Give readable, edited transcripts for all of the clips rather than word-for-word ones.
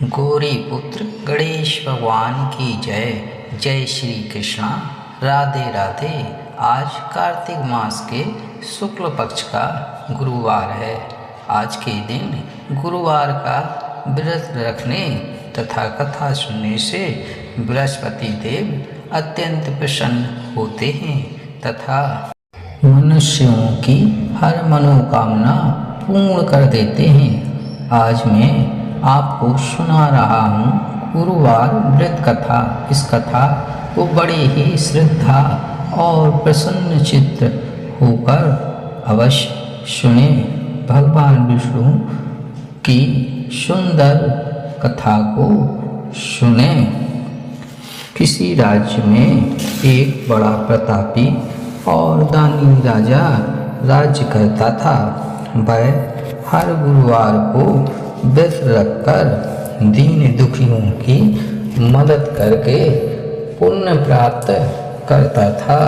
गौरी पुत्र गणेश भगवान की जय। जय श्री कृष्णा। राधे राधे। आज कार्तिक मास के शुक्ल पक्ष का गुरुवार है। आज के दिन गुरुवार का व्रत रखने तथा कथा सुनने से बृहस्पति देव अत्यंत प्रसन्न होते हैं तथा मनुष्यों की हर मनोकामना पूर्ण कर देते हैं। आज मैं आपको सुना रहा हूँ गुरुवार व्रत कथा। इस कथा को बड़े ही श्रद्धा और प्रसन्न चित्त होकर अवश्य सुने। भगवान विष्णु की सुंदर कथा को सुने। किसी राज्य में एक बड़ा प्रतापी और दानी राजा राज्य करता था। वह हर गुरुवार को व्रत रखकर दीन दुखियों की मदद करके पुण्य प्राप्त करता था।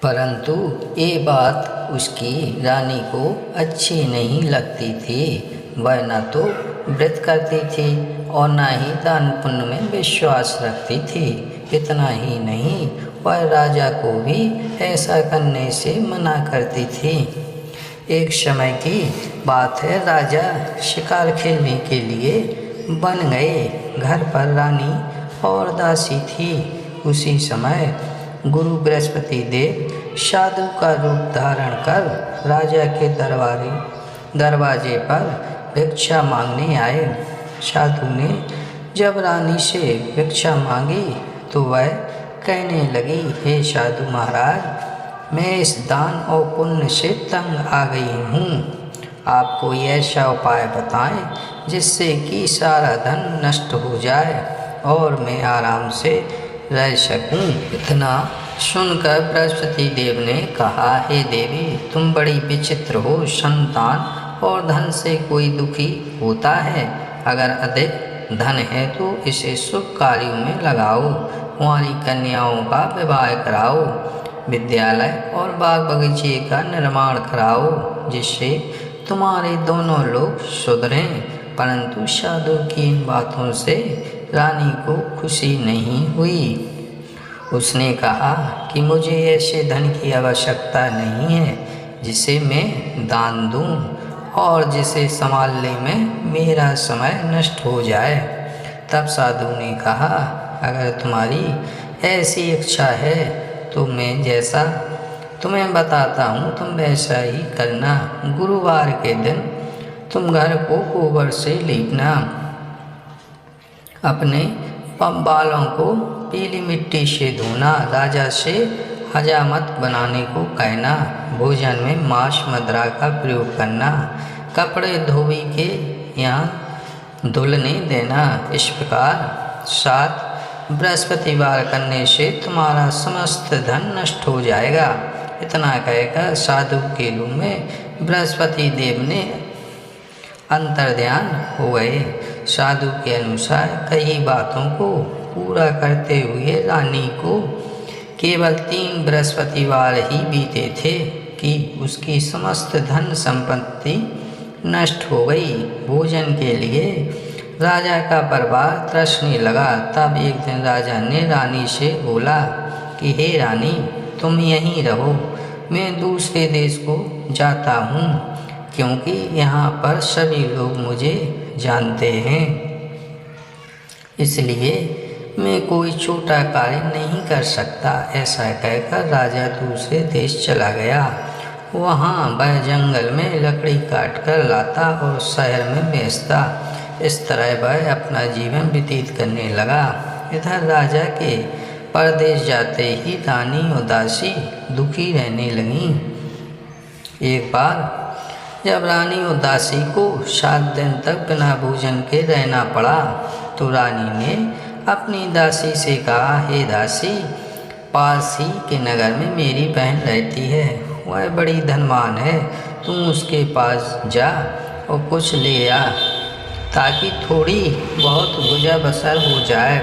परंतु ये बात उसकी रानी को अच्छी नहीं लगती थी। वह न तो व्रत करती थी और न ही दान पुण्य में विश्वास रखती थी। इतना ही नहीं, वह राजा को भी ऐसा करने से मना करती थी। एक समय की बात है, राजा शिकार खेलने के लिए बन गए। घर पर रानी और दासी थी। उसी समय गुरु बृहस्पति देव साधु का रूप धारण कर राजा के दरवाजे पर भिक्षा मांगने आए। साधु ने जब रानी से भिक्षा मांगी तो वह कहने लगी, हे साधु महाराज, मैं इस दान और पुण्य से तंग आ गई हूँ। आप कोई ऐसा उपाय बताएं जिससे कि सारा धन नष्ट हो जाए और मैं आराम से रह सकूं। इतना सुनकर बृहस्पति देव ने कहा, हे देवी, तुम बड़ी विचित्र हो। संतान और धन से कोई दुखी होता है। अगर अधिक धन है तो इसे शुभ कार्यों में लगाओ। कुंवारी कन्याओं का विवाह कराओ। विद्यालय और बाग बगीचे का निर्माण कराओ जिससे तुम्हारे दोनों लोग सुधरें। परंतु साधु की इन बातों से रानी को खुशी नहीं हुई। उसने कहा कि मुझे ऐसे धन की आवश्यकता नहीं है जिसे मैं दान दूं और जिसे संभालने में मेरा समय नष्ट हो जाए। तब साधु ने कहा, अगर तुम्हारी ऐसी इच्छा है तो मैं जैसा तुम्हें बताता हूँ तुम वैसा ही करना। गुरुवार के दिन तुम घर को गोबर से लीपना। अपने बालों को पीली मिट्टी से धोना। राजा से हजामत बनाने को कहना। भोजन में मांस मदिरा का प्रयोग करना। कपड़े धोबी के यहाँ धुलने देना। इस प्रकार 7 बृहस्पतिवार करने से तुम्हारा समस्त धन नष्ट हो जाएगा। इतना कहकर साधु के रूप में बृहस्पति देव ने अंतर्ध्यान हो गए। साधु के अनुसार कई बातों को पूरा करते हुए रानी को केवल 3 बृहस्पतिवार ही बीते थे कि उसकी समस्त धन संपत्ति नष्ट हो गई। भोजन के लिए राजा का परिवार तरसने लगा। तब एक दिन राजा ने रानी से बोला कि हे रानी, तुम यहीं रहो, मैं दूसरे देश को जाता हूँ क्योंकि यहाँ पर सभी लोग मुझे जानते हैं। इसलिए मैं कोई छोटा कार्य नहीं कर सकता। ऐसा कहकर राजा दूसरे देश चला गया। वहाँ वह जंगल में लकड़ी काट कर लाता और शहर में बेचता। इस तरह वह अपना जीवन व्यतीत करने लगा। इधर राजा के परदेश जाते ही रानी और दासी दुखी रहने लगीं। एक बार जब रानी और दासी को 7 दिन तक बिना भोजन के रहना पड़ा तो रानी ने अपनी दासी से कहा, हे दासी, पास ही के नगर में मेरी बहन रहती है। वह बड़ी धनवान है। तुम उसके पास जा और कुछ ले आ ताकि थोड़ी बहुत गुजर बसर हो जाए।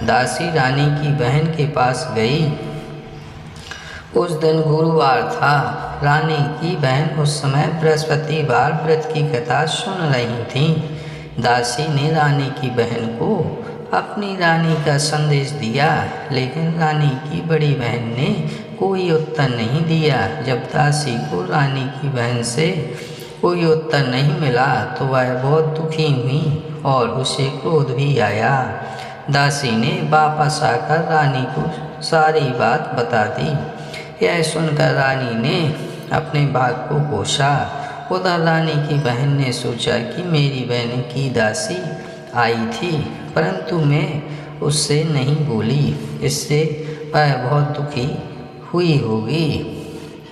दासी रानी की बहन के पास गई। उस दिन गुरुवार था। रानी की बहन उस समय बृहस्पतिवार व्रत की कथा सुन रही थी। दासी ने रानी की बहन को अपनी रानी का संदेश दिया, लेकिन रानी की बड़ी बहन ने कोई उत्तर नहीं दिया। जब दासी को रानी की बहन से कोई उत्तर नहीं मिला तो वह बहुत दुखी हुई और उसे क्रोध भी आया। दासी ने वापस आकर रानी को सारी बात बता दी। यह सुनकर रानी ने अपने भाग को कोसा। उधर रानी की बहन ने सोचा कि मेरी बहन की दासी आई थी, परंतु मैं उससे नहीं बोली, इससे वह बहुत दुखी हुई होगी।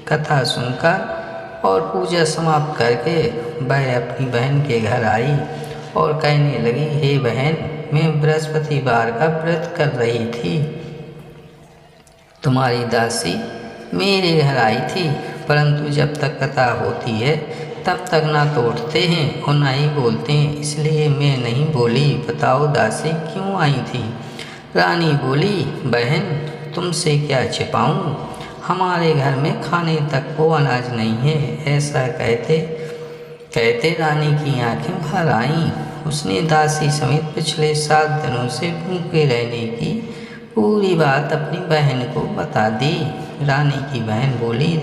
कथा सुनकर और पूजा समाप्त करके वह अपनी बहन के घर आई और कहने लगी, हे बहन, मैं बृहस्पतिवार का व्रत कर रही थी। तुम्हारी दासी मेरे घर आई थी, परंतु जब तक कथा होती है तब तक ना तो उठते हैं और ना ही बोलते हैं, इसलिए मैं नहीं बोली। बताओ दासी क्यों आई थी? रानी बोली, बहन, तुमसे क्या छिपाऊं? हमारे घर में खाने तक को अनाज नहीं है। ऐसा कहते रानी की आंखें भर आईं। उसने दासी समेत पिछले 7 दिनों से भूखे रहने की पूरी बात अपनी बहन को बता दी। रानी की बहन बोली,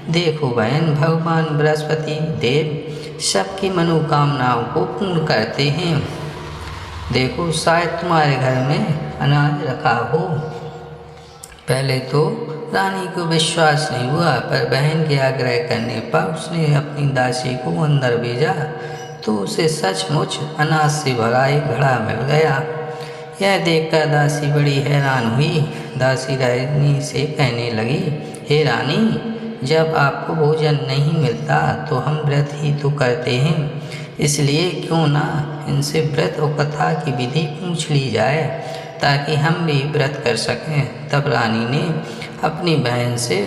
देखो बहन, भगवान बृहस्पति देव सबकी मनोकामनाओं को पूर्ण करते हैं। देखो, शायद तुम्हारे घर में अनाज रखा हो। पहले तो रानी को विश्वास नहीं हुआ, पर बहन के आग्रह करने पर उसने अपनी दासी को अंदर भेजा तो उसे सचमुच अनाज से भरा एक घड़ा मिल गया। यह देखकर दासी बड़ी हैरान हुई। दासी रानी से कहने लगी, हे रानी, जब आपको भोजन नहीं मिलता तो हम व्रत ही तो करते हैं, इसलिए क्यों ना इनसे व्रत और कथा की विधि पूछ ली जाए ताकि हम भी व्रत कर सकें। तब रानी ने अपनी बहन से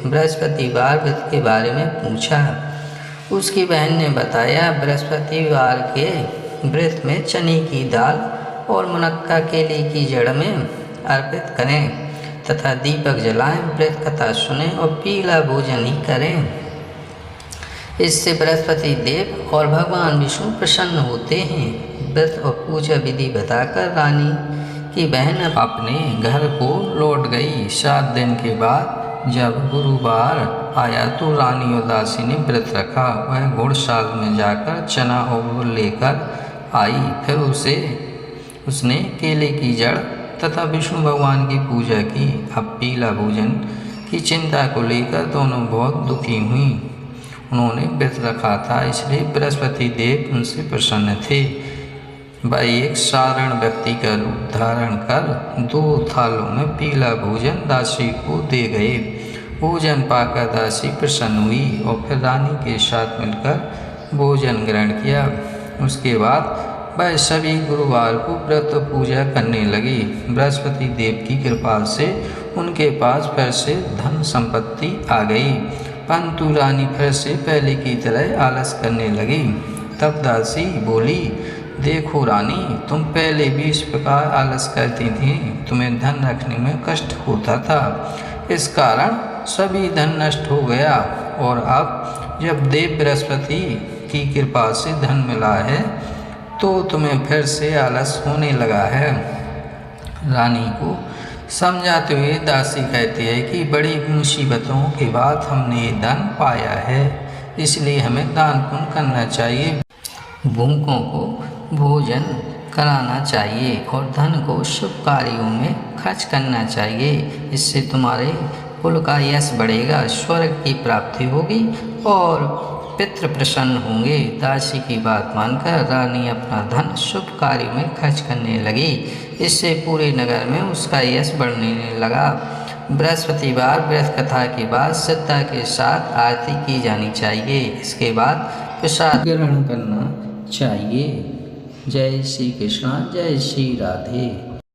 बृहस्पतिवार व्रत के बारे में पूछा। उसकी बहन ने बताया, बृहस्पतिवार के व्रत में चने की दाल और मुनक्का केले की जड़ में अर्पित करें तथा दीपक जलाएं, व्रत कथा सुनें और पीला भोजन ही करें। इससे बृहस्पति देव और भगवान विष्णु प्रसन्न होते हैं। व्रत और पूजा विधि बताकर रानी की बहन अपने घर को लौट गई। 7 दिन के बाद जब गुरुवार आया तो रानी और दासी ने व्रत रखा। वह घोड़शाल में जाकर चना और गुड़ लेकर आई। फिर उसने केले की जड़ तथा विष्णु भगवान की पूजा की। अब पीला भोजन की चिंता को लेकर दोनों बहुत दुखी हुई। उन्होंने व्रत रखा था, इसलिए बृहस्पति देव उनसे प्रसन्न थे। वह एक साधारण व्यक्ति का रूप धारण कर 2 थालों में पीला भोजन दासी को दे गए। भोजन पाकर दासी प्रसन्न हुई और फिर रानी के साथ मिलकर भोजन ग्रहण किया। उसके बाद वह सभी गुरुवार को व्रत पूजा करने लगी। बृहस्पति देव की कृपा से उनके पास फिर से धन संपत्ति आ गई, परंतु रानी फिर से पहले की तरह आलस करने लगी। तब दासी बोली, देखो रानी, तुम पहले भी इस प्रकार आलस करती थी, तुम्हें धन रखने में कष्ट होता था, इस कारण सभी धन नष्ट हो गया, और अब जब देव बृहस्पति की कृपा से धन मिला है तो तुम्हें फिर से आलस होने लगा है। रानी को समझाते हुए दासी कहती है कि बड़ी मुसीबतों के बाद हमने ये धन पाया है, इसलिए हमें दान पुण्य करना चाहिए, भूखों को भोजन कराना चाहिए और धन को शुभ कार्यों में खर्च करना चाहिए। इससे तुम्हारे कुल का यश बढ़ेगा, स्वर्ग की प्राप्ति होगी और पितृ प्रसन्न होंगे। दासी की बात मानकर रानी अपना धन शुभ कार्यों में खर्च करने लगी। इससे पूरे नगर में उसका यश बढ़ने लगा। बृहस्पतिवार व्रत कथा के बाद श्रद्धा के साथ आरती की जानी चाहिए। इसके बाद प्रसाद ग्रहण करना चाहिए। जय श्री कृष्ण, जय श्री राधे।